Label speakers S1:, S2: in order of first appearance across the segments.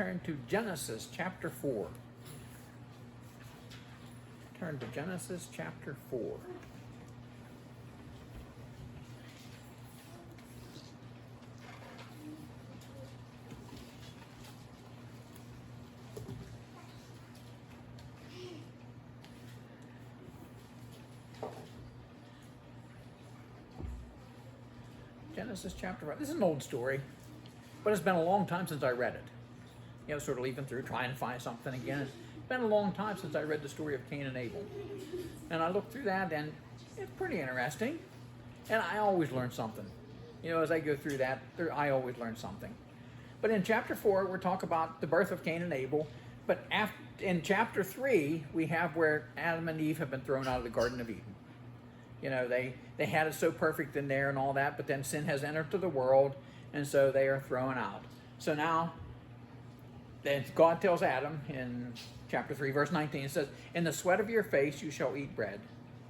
S1: turn to Genesis chapter 4. Turn to Genesis chapter 4. Genesis chapter 4. This is an old story, but it's been a long time since I read it. You know, sort of leafing through, trying to find something again. It's been a long time since I read the story of Cain and Abel. And I looked through that, and it's pretty interesting. And I always learn something. You know, as I go through that, I always learn something. But in chapter 4, we're talking about the birth of Cain and Abel. But in chapter 3, we have where Adam and Eve have been thrown out of the Garden of Eden. You know, they had it so perfect in there and all that, but then sin has entered to the world, and so they are thrown out. So now, then God tells Adam in chapter 3, verse 19, it says, "In the sweat of your face you shall eat bread,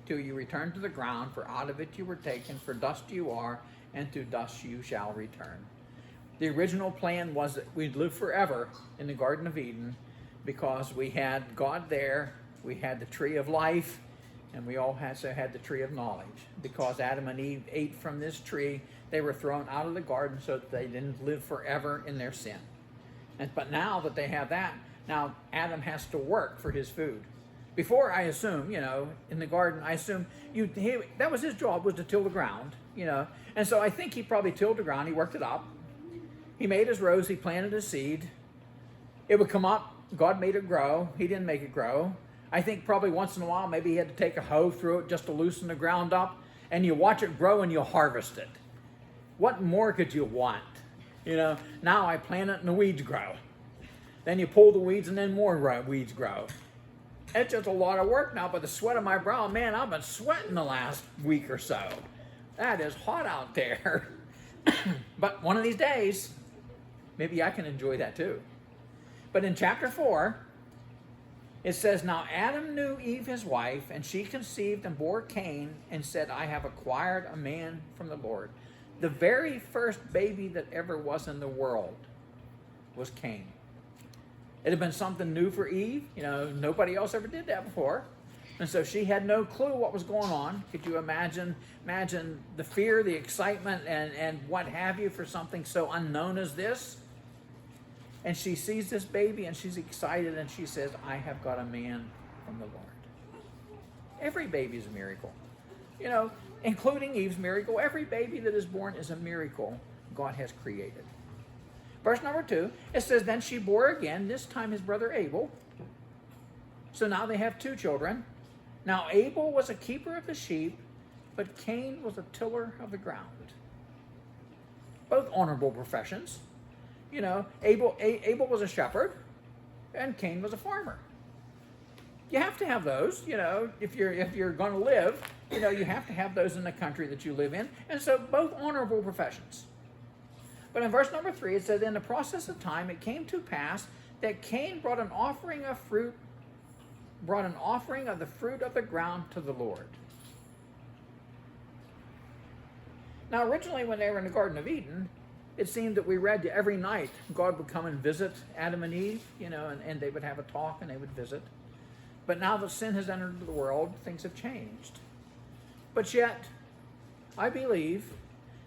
S1: till you return to the ground, for out of it you were taken, for dust you are, and to dust you shall return." The original plan was that we'd live forever in the Garden of Eden because we had God there, we had the tree of life, and we also had the tree of knowledge. Because Adam and Eve ate from this tree, they were thrown out of the garden so that they didn't live forever in their sin. But now that they have that, now Adam has to work for his food. Before, I assume, you know, in the garden, I assume that was his job, was to till the ground, you know. And so I think he probably tilled the ground, he worked it up. He made his rows, he planted his seed. It would come up, God made it grow, he didn't make it grow. I think probably once in a while, maybe he had to take a hoe through it just to loosen the ground up, and you watch it grow and you harvest it. What more could you want? You know, now I plant it and the weeds grow. Then you pull the weeds and then more weeds grow. It's just a lot of work now, but the sweat of my brow, man, I've been sweating the last week or so. That is hot out there. But one of these days, maybe I can enjoy that too. But in chapter 4, it says, "Now Adam knew Eve his wife, and she conceived and bore Cain, and said, I have acquired a man from the Lord." The very first baby that ever was in the world was Cain. It had been something new for Eve. You know, nobody else ever did that before. And so she had no clue what was going on. Could you imagine the fear, the excitement, and what have you for something so unknown as this? And she sees this baby and she's excited and she says, "I have got a man from the Lord." Every baby is a miracle. You know, including Eve's miracle. Every baby that is born is a miracle God has created. Verse number 2, it says, "Then she bore again, this time his brother Abel." So now they have 2 children. "Now Abel was a keeper of the sheep, but Cain was a tiller of the ground." Both honorable professions. You know, Abel was a shepherd, and Cain was a farmer. You have to have those, you know, if you're going to live, you know, you have to have those in the country that you live in. And so both honorable professions. But in verse number 3, it says, "In the process of time, it came to pass that Cain brought an offering of the fruit of the ground to the Lord." Now, originally, when they were in the Garden of Eden, it seemed that we read that every night God would come and visit Adam and Eve, you know, and they would have a talk and they would visit. But now that sin has entered into the world, things have changed. But yet, I believe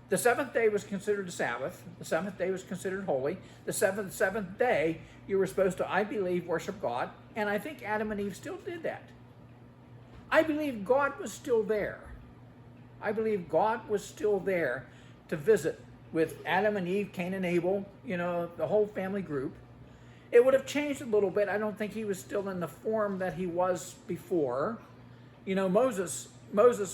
S1: the 7th day was considered a Sabbath. The 7th day was considered holy. The seventh day, you were supposed to, I believe, worship God. And I think Adam and Eve still did that. I believe God was still there. I believe God was still there to visit with Adam and Eve, Cain and Abel, you know, the whole family group. It would have changed a little bit. I don't think he was still in the form that he was before. You know, Moses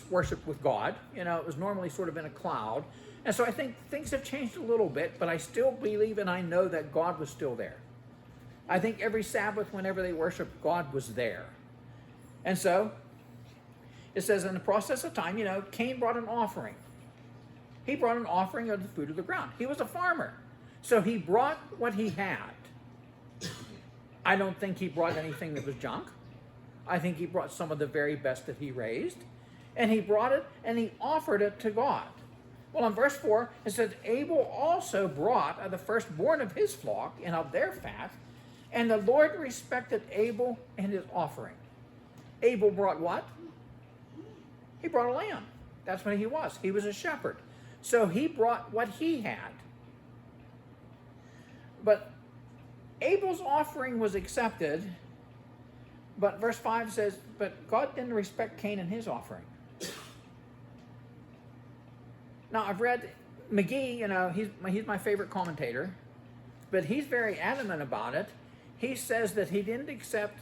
S1: worshiped with God. You know, it was normally sort of in a cloud. And so I think things have changed a little bit, but I still believe and I know that God was still there. I think every Sabbath, whenever they worshiped, God was there. And so it says, in the process of time, you know, Cain brought an offering. He brought an offering of the fruit of the ground. He was a farmer. So he brought what he had. I don't think he brought anything that was junk. I think he brought some of the very best that he raised. And he brought it and he offered it to God. Well, in verse 4, it says, Abel also brought of the firstborn of his flock and of their fat, and the Lord respected Abel and his offering. Abel brought what? He brought a lamb. That's what he was. He was a shepherd. So he brought what he had. But Abel's offering was accepted, but verse 5 says, but God didn't respect Cain and his offering. Now, I've read McGee, he's my favorite commentator, but he's very adamant about it. He says that he didn't accept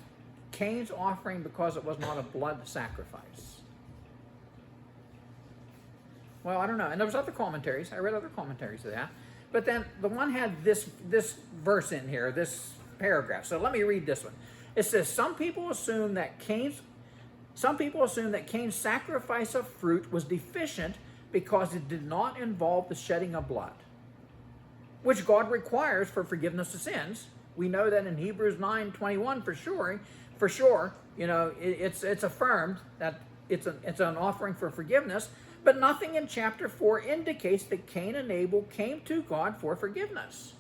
S1: Cain's offering because it was not a blood sacrifice. Well, I don't know. And there was other commentaries. I read other commentaries of that. But then the one had this verse in here, this paragraph. So let me read this one. It says, some people assume that Cain's sacrifice of fruit was deficient because it did not involve the shedding of blood, which God requires for forgiveness of sins. We know that in Hebrews 9:21 for sure, it's affirmed that it's an offering for forgiveness, but nothing in chapter 4 indicates that Cain and Abel came to God for forgiveness.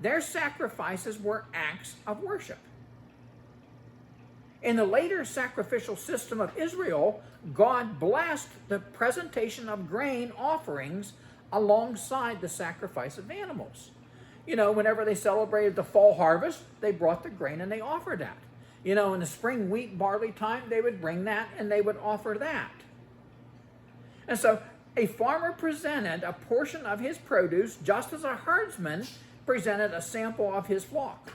S1: Their sacrifices were acts of worship. In the later sacrificial system of Israel, God blessed the presentation of grain offerings alongside the sacrifice of animals. Whenever they celebrated the fall harvest, they brought the grain and they offered that. In the spring wheat, barley time, they would bring that and they would offer that. And so a farmer presented a portion of his produce just as a herdsman presented a sample of his flock.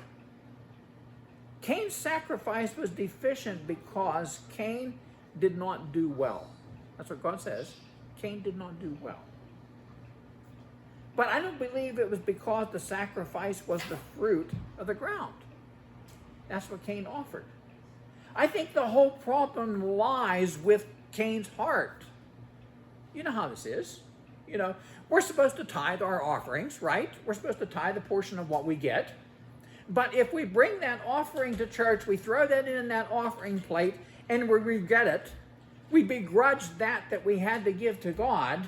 S1: Cain's sacrifice was deficient because Cain did not do well. That's what God says. Cain did not do well. But I don't believe it was because the sacrifice was the fruit of the ground. That's what Cain offered. I think the whole problem lies with Cain's heart. You know how this is. We're supposed to tithe our offerings, right? We're supposed to tithe a portion of what we get. But if we bring that offering to church, we throw that in that offering plate, and we regret it, we begrudge that we had to give to God,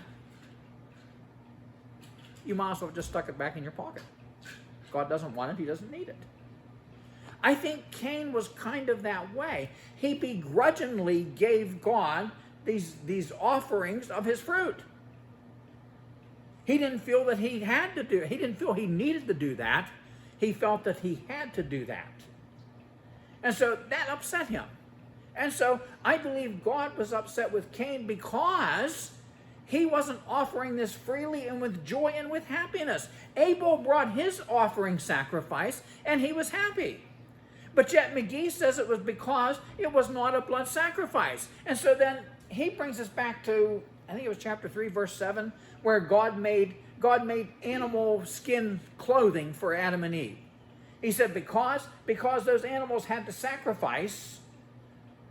S1: you might as well have just stuck it back in your pocket. God doesn't want it. He doesn't need it. I think Cain was kind of that way. He begrudgingly gave God these offerings of his fruit. He didn't feel that he had to do it. He didn't feel he needed to do that. He felt that he had to do that. And so that upset him. And so I believe God was upset with Cain because he wasn't offering this freely and with joy and with happiness. Abel brought his offering sacrifice and he was happy. But yet McGee says it was because it was not a blood sacrifice. And so then he brings us back to, I think it was chapter 3, verse 7, where God made animal skin clothing for Adam and Eve. He said because those animals had to sacrifice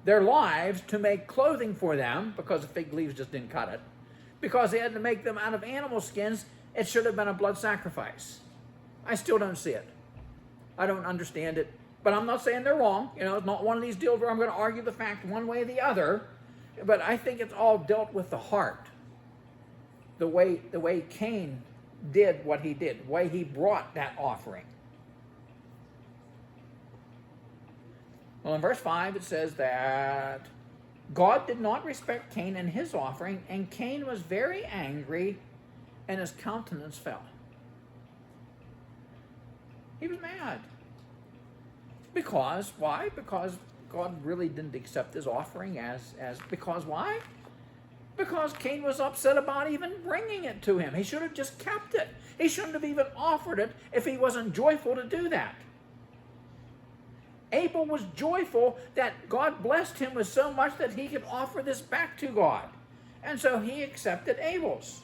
S1: their lives to make clothing for them, because the fig leaves just didn't cut it, because they had to make them out of animal skins, it should have been a blood sacrifice. I still don't see it. I don't understand it. But I'm not saying they're wrong. It's not one of these deals where I'm going to argue the fact one way or the other. But I think it's all dealt with the heart. The way Cain did what he did, the way he brought that offering. Well, in verse 5 it says that God did not respect Cain and his offering, and Cain was very angry, and his countenance fell. He was mad. Because, why? Because God really didn't accept his offering because why? Because Cain was upset about even bringing it to him. He should have just kept it. He shouldn't have even offered it if he wasn't joyful to do that. Abel was joyful that God blessed him with so much that he could offer this back to God. And so he accepted Abel's.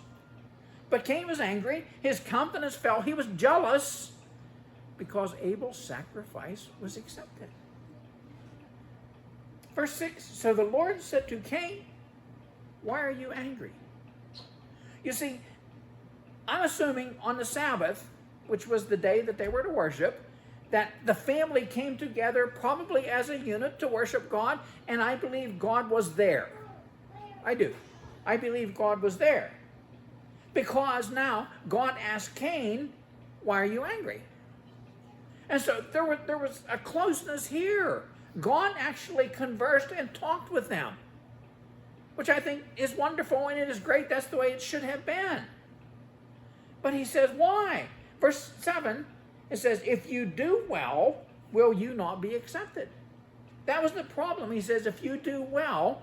S1: But Cain was angry. His countenance fell. He was jealous because Abel's sacrifice was accepted. Verse 6, so the Lord said to Cain, why are you angry? You see, I'm assuming on the Sabbath, which was the day that they were to worship, that the family came together probably as a unit to worship God, and I believe God was there. I do. I believe God was there. Because now God asked Cain, why are you angry? And so there was a closeness here. God actually conversed and talked with them, which I think is wonderful and it is great. That's the way it should have been. But he says, why? Verse 7, it says, if you do well, will you not be accepted? That was the problem. He says, if you do well,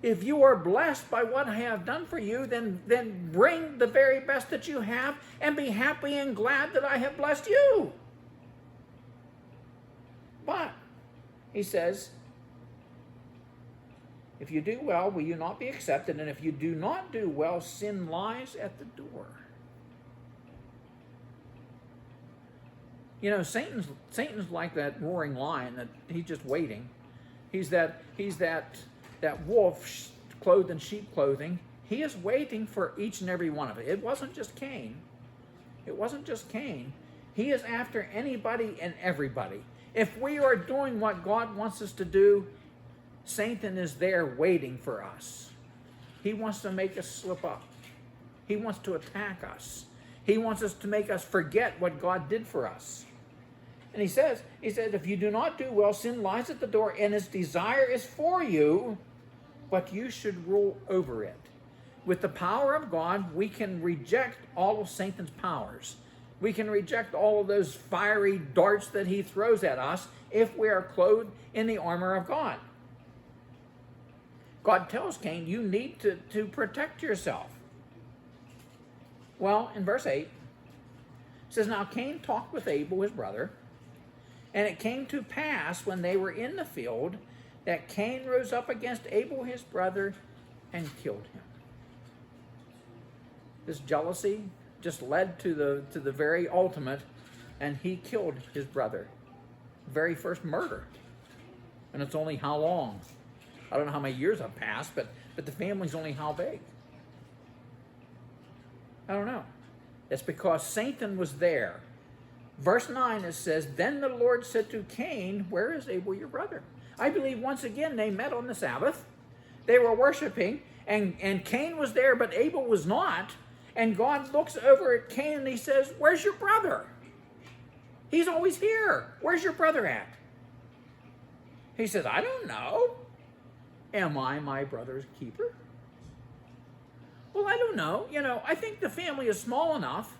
S1: if you are blessed by what I have done for you, then bring the very best that you have and be happy and glad that I have blessed you. But, he says, if you do well, will you not be accepted? And if you do not do well, sin lies at the door. You know, Satan's like that roaring lion that he's just waiting. He's that wolf clothed in sheep clothing. He is waiting for each and every one of it. It wasn't just Cain. It wasn't just Cain. He is after anybody and everybody. If we are doing what God wants us to do, Satan is there waiting for us. He wants to make us slip up. He wants to attack us. He wants us to make us forget what God did for us. And he says, if you do not do well, sin lies at the door, and its desire is for you, but you should rule over it. With the power of God, we can reject all of Satan's powers. We can reject all of those fiery darts that he throws at us if we are clothed in the armor of God. God tells Cain, you need to protect yourself. Well, in verse 8, it says, now Cain talked with Abel, his brother, and it came to pass when they were in the field that Cain rose up against Abel, his brother, and killed him. This jealousy just led to the very ultimate, and he killed his brother. Very first murder. And it's only how long? I don't know how many years have passed, but the family's only how big? I don't know. It's because Satan was there. Verse 9, it says, then the Lord said to Cain, where is Abel your brother? I believe once again they met on the Sabbath. They were worshiping, and Cain was there, but Abel was not. And God looks over at Cain and he says, where's your brother? He's always here. Where's your brother at? He says, I don't know. Am I my brother's keeper? Well, I don't know. You know, I think the family is small enough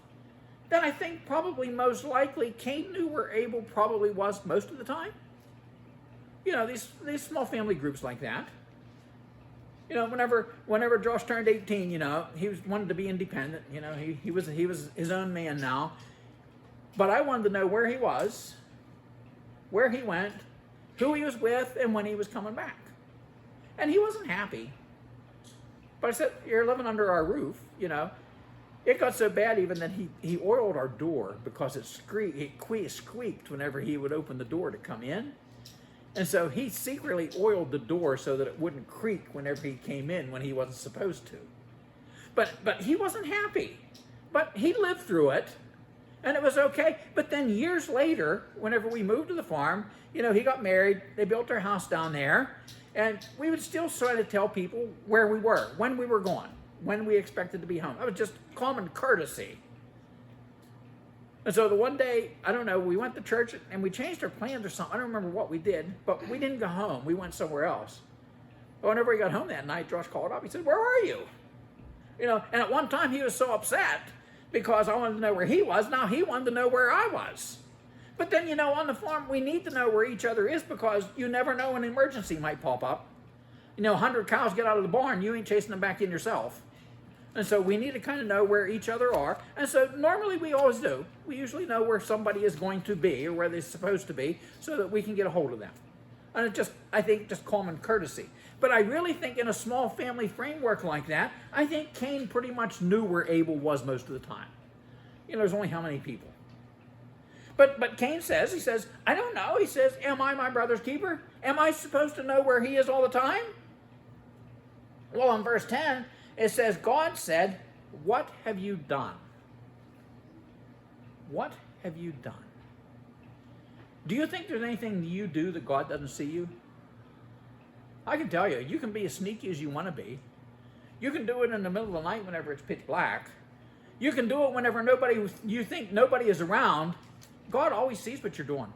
S1: that I think probably most likely Cain knew where Abel probably was most of the time. You know, these small family groups like that. You know, whenever Josh turned 18, you know, wanted to be independent. You know, he was his own man now. But I wanted to know where he was, where he went, who he was with, and when he was coming back. And he wasn't happy. But I said, you're living under our roof, you know. It got so bad even that he oiled our door because it squeaked whenever he would open the door to come in. And so he secretly oiled the door so that it wouldn't creak whenever he came in when he wasn't supposed to. But he wasn't happy. But he lived through it, and it was okay. But then years later, whenever we moved to the farm, you know, he got married, they built their house down there, and we would still try to tell people where we were, when we were gone, when we expected to be home. That was just common courtesy. And so the one day, I don't know, we went to church and we changed our plans or something. I don't remember what we did, but we didn't go home. We went somewhere else. But whenever we got home that night, Josh called up. He said, where are you? You know, and at one time he was so upset because I wanted to know where he was. Now he wanted to know where I was. But then, you know, on the farm, we need to know where each other is because you never know an emergency might pop up. You know, 100 cows get out of the barn, you ain't chasing them back in yourself. And so we need to kind of know where each other are. And so normally we always do. We usually know where somebody is going to be or where they're supposed to be so that we can get a hold of them. And it just, I think, just common courtesy. But I really think in a small family framework like that, I think Cain pretty much knew where Abel was most of the time. You know, there's only how many people. But Cain says, he says, I don't know. He says, am I my brother's keeper? Am I supposed to know where he is all the time? Well, in verse 10, it says, God said, what have you done? What have you done? Do you think there's anything you do that God doesn't see you? I can tell you, you can be as sneaky as you want to be. You can do it in the middle of the night whenever it's pitch black. You can do it whenever you think nobody is around. God always sees what you're doing.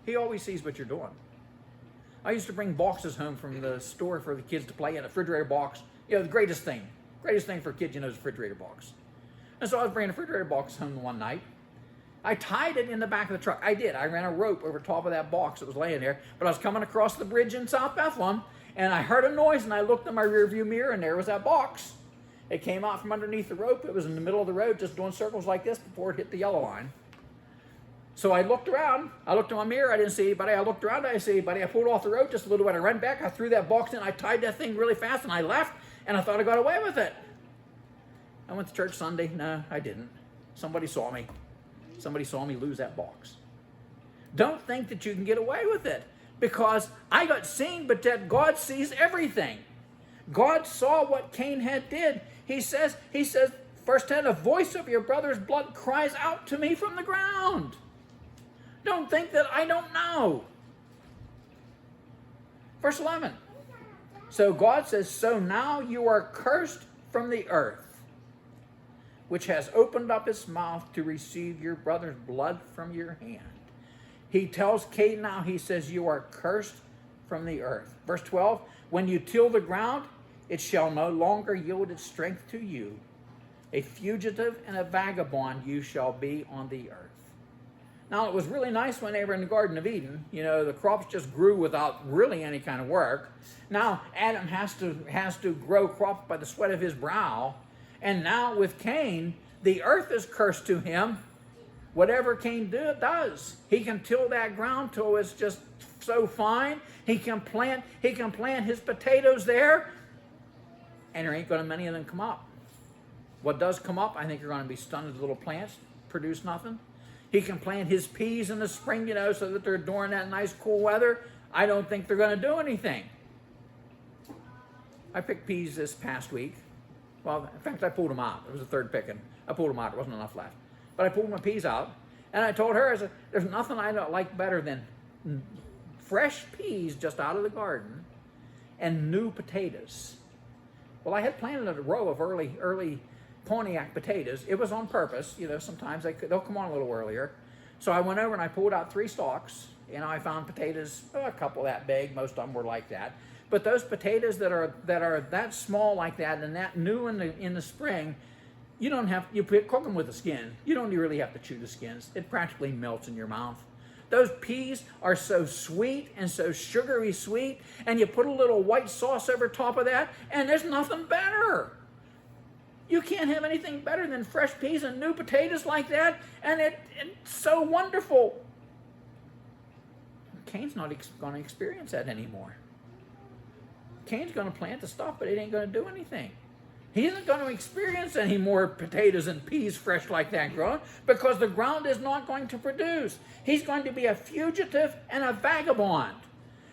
S1: He always sees what you're doing. I used to bring boxes home from the store for the kids to play in, a refrigerator box. The greatest thing for kids, is a refrigerator box. And so I was bringing a refrigerator box home one night. I tied it in the back of the truck. I did. I ran a rope over top of that box that was laying there. But I was coming across the bridge in South Bethlehem, and I heard a noise, and I looked in my rearview mirror, and there was that box. It came out from underneath the rope. It was in the middle of the road, just doing circles like this before it hit the yellow line. So I looked around. I looked in my mirror. I didn't see anybody. I looked around. I didn't see anybody. I pulled off the rope just a little bit. I ran back. I threw that box in. I tied that thing really fast, and I left, and I thought I got away with it. I went to church Sunday. No, I didn't. Somebody saw me. Somebody saw me lose that box. Don't think that you can get away with it, because I got seen, but that God sees everything. God saw what Cain had did. He says, verse 10, a voice of your brother's blood cries out to me from the ground. Don't think that I don't know. Verse 11. So God says, so now you are cursed from the earth, which has opened up its mouth to receive your brother's blood from your hand. He tells Cain now, he says, you are cursed from the earth. Verse 12, when you till the ground, it shall no longer yield its strength to you. A fugitive and a vagabond you shall be on the earth. Now, it was really nice when they were in the Garden of Eden. The crops just grew without really any kind of work. Now, Adam has to grow crops by the sweat of his brow. And now with Cain, the earth is cursed to him. Whatever Cain does, he can till that ground till it's just so fine. He can plant his potatoes there, and there ain't going to many of them come up. What does come up, I think, are going to be stunted little plants, produce nothing. He can plant his peas in the spring, so that they're during that nice cool weather. I don't think they're going to do anything. I picked peas this past week. Well, in fact, I pulled them out. It was the third picking. I pulled them out. There wasn't enough left. But I pulled my peas out, and I told her, I said, there's nothing I don't like better than fresh peas just out of the garden and new potatoes. Well, I had planted a row of early Pontiac potatoes. It was on purpose. Sometimes they'll come on a little earlier. So I went over and I pulled out 3 stalks, and I found potatoes, a couple that big. Most of them were like that. But those potatoes that are that small like that and that new in the spring, you cook them with the skin. You don't really have to chew the skins. It practically melts in your mouth. Those peas are so sweet and so sugary sweet, and you put a little white sauce over top of that, and there's nothing better. You can't have anything better than fresh peas and new potatoes like that, and it's so wonderful. Cain's not going to experience that anymore. Cain's going to plant the stuff, but it ain't going to do anything. He isn't going to experience any more potatoes and peas fresh like that growing, because the ground is not going to produce. He's going to be a fugitive and a vagabond.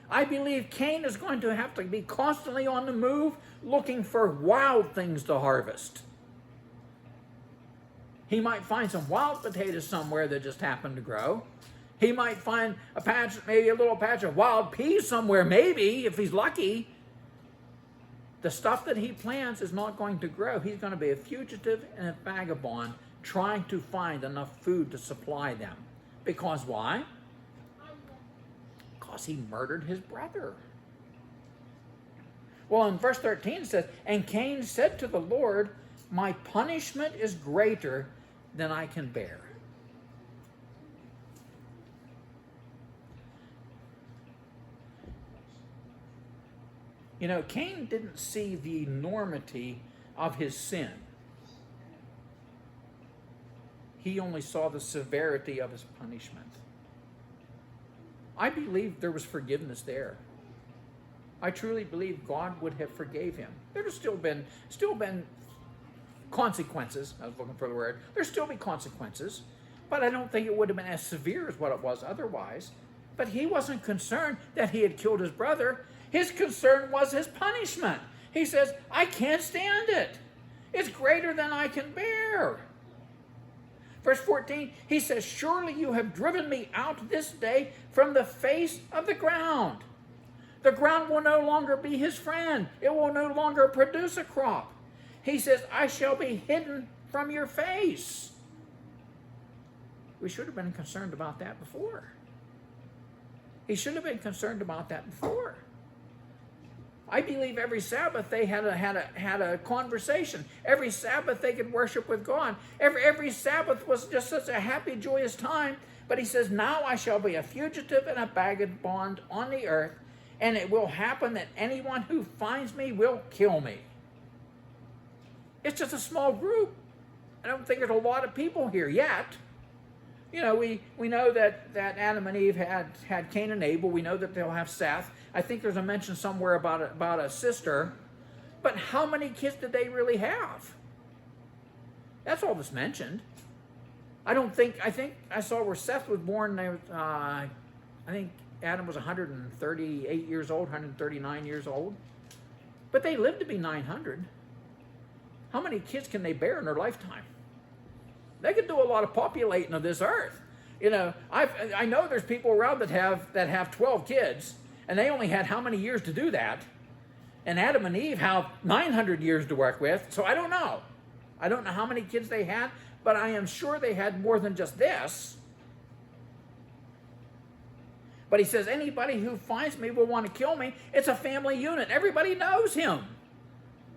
S1: I believe Cain is going to have to be constantly on the move, looking for wild things to harvest. He might find some wild potatoes somewhere that just happen to grow. He might find maybe a little patch of wild peas somewhere, maybe, if he's lucky. The stuff that he plants is not going to grow. He's going to be a fugitive and a vagabond trying to find enough food to supply them. Because why? Because he murdered his brother. Well, in verse 13 it says, and Cain said to the Lord, my punishment is greater than I can bear. Cain didn't see the enormity of his sin. He only saw the severity of his punishment. I believe there was forgiveness there. I truly believe God would have forgave him. There'd have still been consequences. I was looking for the word. There'd still be consequences, but I don't think it would have been as severe as what it was otherwise. But he wasn't concerned that he had killed his brother. His concern was his punishment. He says, I can't stand it. It's greater than I can bear. Verse 14, he says, surely you have driven me out this day from the face of the ground. The ground will no longer be his friend. It will no longer produce a crop. He says, I shall be hidden from your face. We should have been concerned about that before. He should have been concerned about that before. I believe every Sabbath they had a conversation. Every Sabbath they could worship with God. Every Sabbath was just such a happy, joyous time. But he says, now I shall be a fugitive and a vagabond on the earth, and it will happen that anyone who finds me will kill me. It's just a small group. I don't think there's a lot of people here yet. You know, we know that Adam and Eve had Cain and Abel. We know that they'll have Seth. I think there's a mention somewhere about a sister. But how many kids did they really have? That's all that's mentioned. I think I saw where Seth was born. I think Adam was 138 years old, 139 years old. But they lived to be 900. How many kids can they bear in their lifetime? They could do a lot of populating of this earth. You know, I know there's people around that have 12 kids, and they only had how many years to do that? And Adam and Eve have 900 years to work with, so I don't know. I don't know how many kids they had, but I am sure they had more than just this. But he says, anybody who finds me will want to kill me. It's a family unit. Everybody knows him.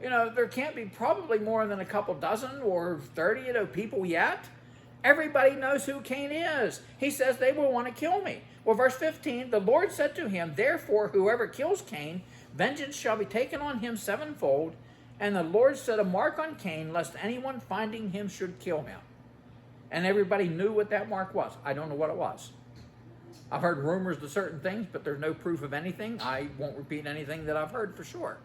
S1: You know, there can't be probably more than a couple dozen or 30, people yet. Everybody knows who Cain is. He says they will want to kill me. Well, verse 15, the Lord said to him, therefore, whoever kills Cain, vengeance shall be taken on him sevenfold. And the Lord set a mark on Cain, lest anyone finding him should kill him. And everybody knew what that mark was. I don't know what it was. I've heard rumors of certain things, but there's no proof of anything. I won't repeat anything that I've heard for sure.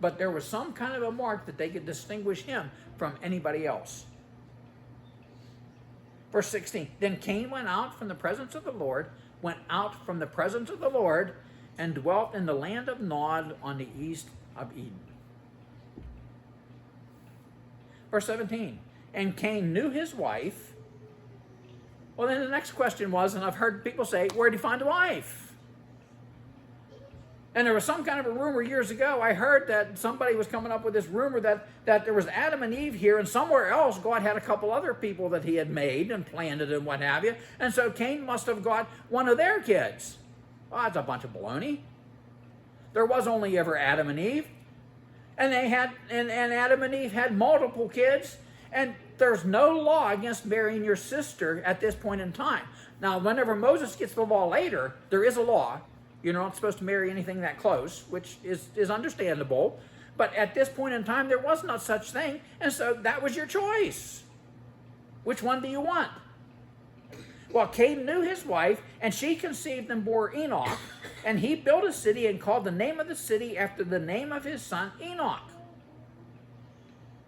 S1: But there was some kind of a mark that they could distinguish him from anybody else. Verse 16, then Cain went out from the presence of the Lord, and dwelt in the land of Nod on the east of Eden. Verse 17, and Cain knew his wife. Well, then the next question was, and I've heard people say, where did he find a wife? And there was some kind of a rumor years ago. I heard that somebody was coming up with this rumor that there was Adam and Eve here, and somewhere else God had a couple other people that he had made and planted and what have you. And so Cain must have got one of their kids. Well, that's a bunch of baloney. There was only ever Adam and Eve. And Adam and Eve had multiple kids. And there's no law against marrying your sister at this point in time. Now, whenever Moses gets the law later, there is a law. You're not supposed to marry anything that close, which is understandable. But at this point in time, there was no such thing. And so that was your choice. Which one do you want? Well, Cain knew his wife, and she conceived and bore Enoch. And he built a city and called the name of the city after the name of his son Enoch.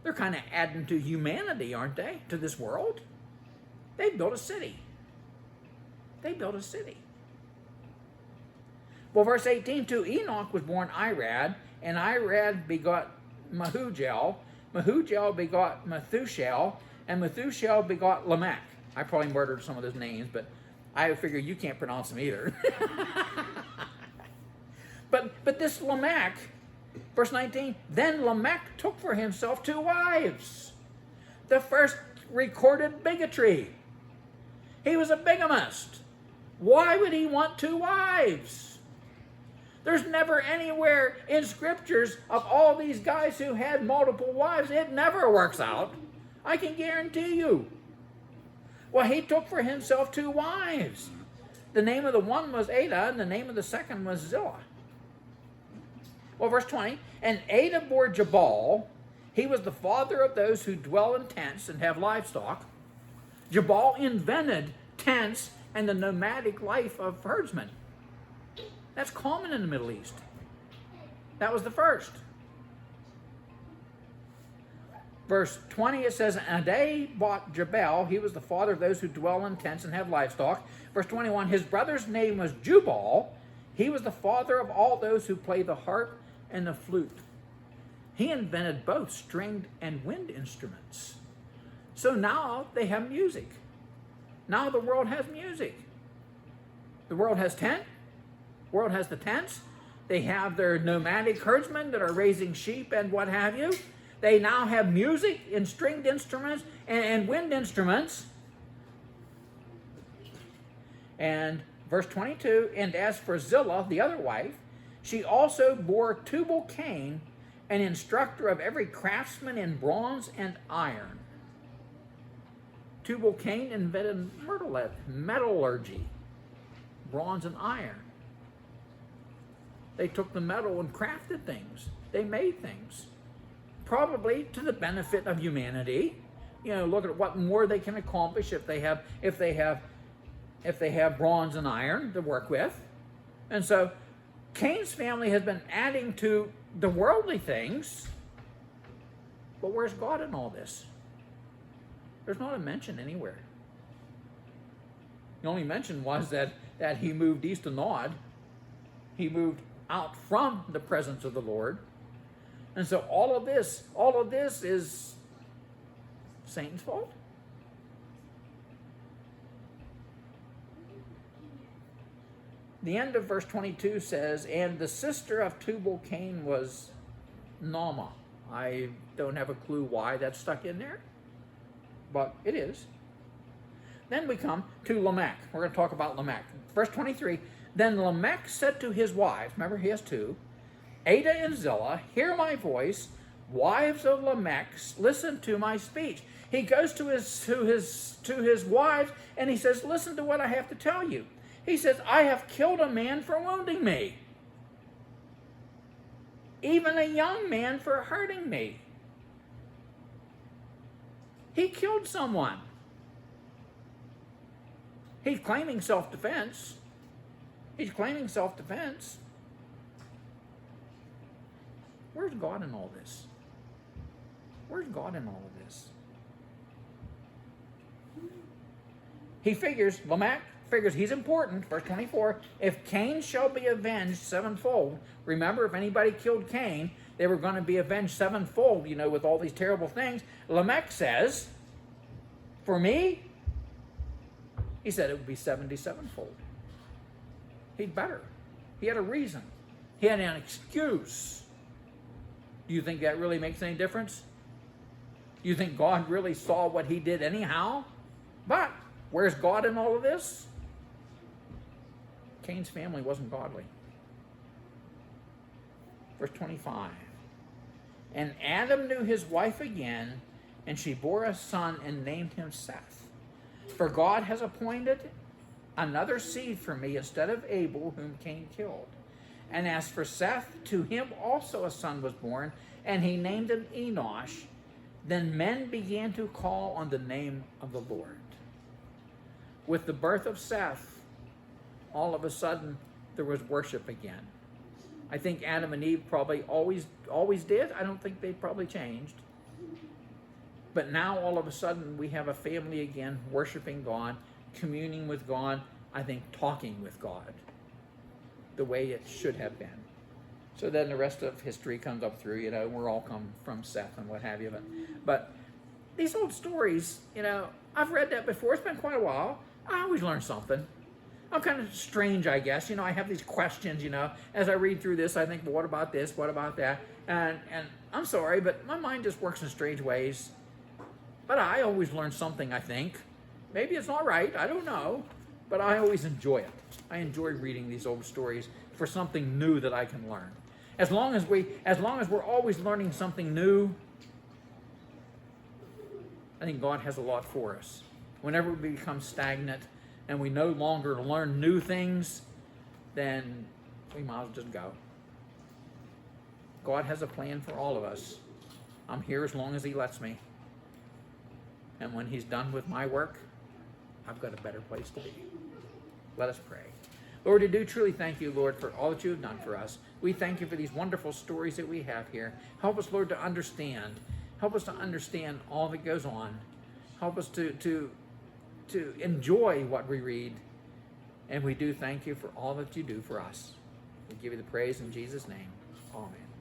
S1: They're kind of adding to humanity, aren't they? To this world. They built a city. They built a city. Well, verse 18, to Enoch was born Irad, and Irad begot Mahujel. Mahujel begot Methushel, and Methushel begot Lamech. I probably murdered some of those names, but I figure you can't pronounce them either. But this Lamech, verse 19, then Lamech took for himself 2 wives. The first recorded bigotry. He was a bigamist. Why would he want 2 wives? There's never anywhere in scriptures of all these guys who had multiple wives. It never works out. I can guarantee you. Well, he took for himself 2 wives. The name of the one was Ada, and the name of the second was Zillah. Well, verse 20, and Ada bore Jabal. He was the father of those who dwell in tents and have livestock. Jabal invented tents and the nomadic life of herdsmen. That's common in the Middle East. That was the first. Verse 20, it says, Adai bought Jabal. He was the father of those who dwell in tents and have livestock. Verse 21, his brother's name was Jubal. He was the father of all those who play the harp and the flute. He invented both stringed and wind instruments. So now they have music. Now the world has music. The world has tent. The world has the tents. They have their nomadic herdsmen that are raising sheep and what have you. They now have music and stringed instruments and wind instruments. And verse 22, and as for Zillah, the other wife, she also bore Tubal-Cain, an instructor of every craftsman in bronze and iron. Tubal-Cain invented metallurgy, bronze and iron. They took the metal and crafted things. They made things, probably to the benefit of humanity. You know, look at what more they can accomplish if they have bronze and iron to work with. And so Cain's family has been adding to the worldly things. But where's God in all this? There's not a mention anywhere. The only mention was that he moved east of Nod. He moved out from the presence of the Lord. And so all of this is Satan's fault. The end of verse 22 says, and the sister of Tubal-Cain was Naamah. I don't have a clue why that's stuck in there, but it is. Then we come to Lamech. We're going to talk about Lamech. Verse 23, then Lamech said to his wives, remember he has two, Ada and Zillah, hear my voice, wives of Lamech, listen to my speech. He goes to his wives and he says, listen to what I have to tell you. He says, I have killed a man for wounding me, even a young man for hurting me. He killed someone. He's claiming self-defense. He's claiming self-defense. Where's God in all this? Where's God in all of this? He figures, Lamech figures he's important. Verse 24, if Cain shall be avenged sevenfold. Remember, if anybody killed Cain, they were going to be avenged sevenfold, you know, with all these terrible things. Lamech says, for me, he said it would be 77-fold. He'd better. He had a reason. He had an excuse. Do you think that really makes any difference? Do you think God really saw what he did anyhow? But where's God in all of this? Cain's family wasn't godly. Verse 25. And Adam knew his wife again, and she bore a son and named him Seth. For God has appointed another seed for me instead of Abel, whom Cain killed. And as for Seth, to him also a son was born, and he named him Enosh. Then men began to call on the name of the Lord. With the birth of Seth, all of a sudden, there was worship again. I think Adam and Eve probably always did. I don't think they probably changed. But now, all of a sudden, we have a family again, worshiping God, communing with God, I think talking with God, the way it should have been. So then the rest of history comes up through, you know, we're all come from Seth and what have you. But these old stories, you know, I've read that before. It's been quite a while. I always learn something. I'm kind of strange, I guess. You know, I have these questions, you know. As I read through this, I think, well, what about this? What about that? And I'm sorry, but my mind just works in strange ways. But I always learn something, I think. Maybe it's not right. I don't know. But I always enjoy it. I enjoy reading these old stories for something new that I can learn. As long as we're always learning something new, I think God has a lot for us. Whenever we become stagnant and we no longer learn new things, then we might as well just go. God has a plan for all of us. I'm here as long as he lets me. And when he's done with my work, I've got a better place to be. Let us pray. Lord, I do truly thank you, Lord, for all that you have done for us. We thank you for these wonderful stories that we have here. Help us, Lord, to understand. Help us to understand all that goes on. Help us to enjoy what we read. And we do thank you for all that you do for us. We give you the praise in Jesus' name. Amen.